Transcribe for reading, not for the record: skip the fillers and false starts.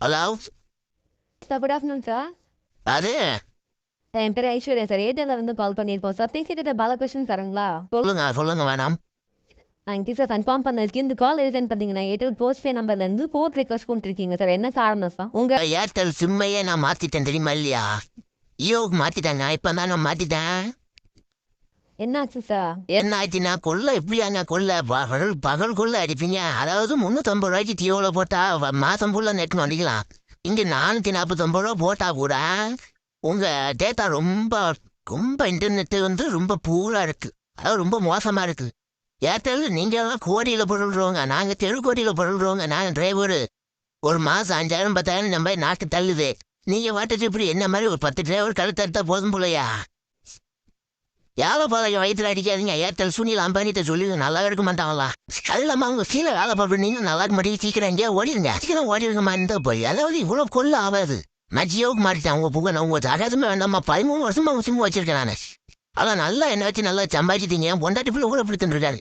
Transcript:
Hello. Sir good afternoon sir. அது என் பேர் Aishwarya sir. ஏர்டெல்ல வந்து கால் பண்ணியிருக்கோம் சார். பேசிட்டு பாலகிருஷ்ணன் சாருங்களா? சொல்லுங்க சொல்லுங்க மேடம். Thank you sir. கன்ஃபார்ம் பண்ணதுக்கு இந்த கால் எதுன்னு பார்த்தீங்கன்னா ஏர்டெல் போஸ்ட் பே நம்பர்லேருந்து போர்ட் ரிக்வஸ்ட் கொடுத்துருக்கீங்க சார். என்ன காரணம் சார்? ஏர்டெல் சிம்மையே நான் மாத்திட்டேன் தெரியுமா இல்லையா? ஈயோக்கு மாத்திட்டேங்க. இப்போ தான் நான் மாத்திட்டேன். என்னாச்சு சார்? என்ன ஆச்சுன்னா கொள்ள எப்படியாங்க கொள்ள பகல் கொள்ள அடிப்பீங்க. அதாவது 350 ரூபாய்க்கு ஜியோவில் போட்டா மாதம் ஃபுல்லாக நெட் அடிக்கலாம். இங்கே 449 ரூபா போட்டா கூட உங்கள் டேட்டா ரொம்ப ரொம்ப இன்டர்நெட்டு வந்து ரொம்ப பூராக இருக்குது. அதாவது ரொம்ப மோசமாக இருக்குது. ஏர்டெல் நீங்கள்லாம் கோடியில் பொருள்றவங்க, நாங்கள் தெருக்கோடியில் பொருள்றவங்க. நாங்கள் டிரைவரு ஒரு மாதம் 5000 10,000 நம்ம நாக்கு தள்ளுது. நீங்கள் வாட்டுட்டு இப்படி என்ன மாதிரி ஒரு 10 டிரைவர் கழுத்தெடுத்தா போதும் போலையா? வேலை பார்க்க வயிற்றுல அடிக்காதீங்க. ஏர்டெல் சுனில் அம்பானிட்ட சொல்லி நல்லா இருக்க மாட்டாங்களா? அது இல்லாமல் அவங்க கீழே வேலை பார்க்குறீங்க நல்லா இருக்க மாட்டேங்க. சீக்கிரம் எங்கேயா ஓடிடுங்க. சீக்கிரம் ஓடிடுங்க மாதிரி போய். அதாவது இவ்வளோ கொள்ள ஆகாது. நான் ஜியோவுக்கு மாறிட்டேன். உங்கள் புகை நான் உங்கள் தகாதமே வேண்டாமா? 13 வருஷமா உங்கள் சிம் வச்சிருக்கேன் நான். அதான் நல்லா என்ன வச்சு நல்லா சம்பாதிச்சிட்டீங்க. பொண்டாட்டி பிள்ளை கூட பிடித்துட்டு இருக்காரு.